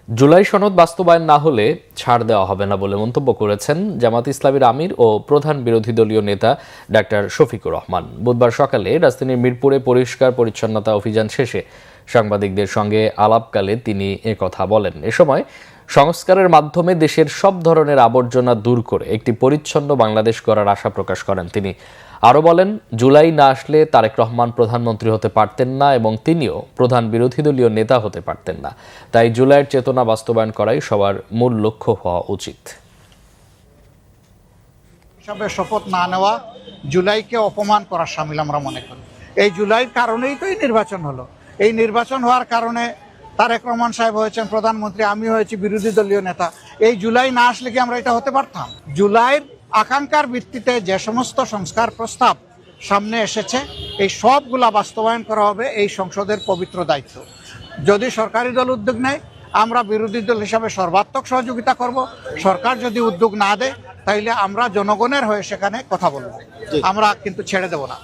জুলাই সনদ বাস্তবায়ন না হলে ছাড় দেওয়া হবে না বলে মন্তব্য করেছেন জামাত ইসলামীর আমির ও প্রধান বিরোধী দলীয় নেতা ডাক্তার শফিকুর রহমান। বুধবার সকালে রাজধানীর মিরপুরে পরিষ্কার পরিচ্ছন্নতা অভিযান শেষে সাংবাদিকদের সঙ্গে আলাপকালে তিনি একথা বলেন। এ সময় সংস্কারের মাধ্যমে দেশের সব ধরনের আবর্জনা দূর করে একটি পরিচ্ছন্ন বাংলাদেশ গড়ার আশা প্রকাশ করেন তিনি। আরও বলেন, জুলাই না আসলে তারেক রহমান প্রধানমন্ত্রী হতে পারতেন না এবং তিনিও প্রধান বিরোধী দলীয় নেতা হতে পারতেন না। তাই জুলাইয়ের চেতনা বাস্তবায়ন করাই সবার মূল লক্ষ্য হওয়া উচিত। হিসাবে শপথ না নেওয়া জুলাইকে অপমান করার শামিল আমরা মনে করি। এই জুলাইয়ের কারণেই তো এই নির্বাচন হলো। এই নির্বাচন হওয়ার কারণে তারেক রহমান সাহেব হয়েছেন প্রধানমন্ত্রী, আমি হয়েছি বিরোধী দলীয় নেতা। এই জুলাই না আসলে কি আমরা এটা হতে পারতাম? জুলাইয়ের আকাঙ্ক্ষার ভিত্তিতে যে সমস্ত সংস্কার প্রস্তাব সামনে এসেছে, এই সবগুলা বাস্তবায়ন করা হবে এই সংসদের পবিত্র দায়িত্ব। যদি সরকারি দল উদ্যোগ নেয়, আমরা বিরোধী দল হিসাবে সর্বাত্মক সহযোগিতা করব। সরকার যদি উদ্যোগ না দেয়, তাইলে আমরা জনগণের হয়ে সেখানে কথা বলবো। আমরা কিন্তু ছেড়ে দেব না।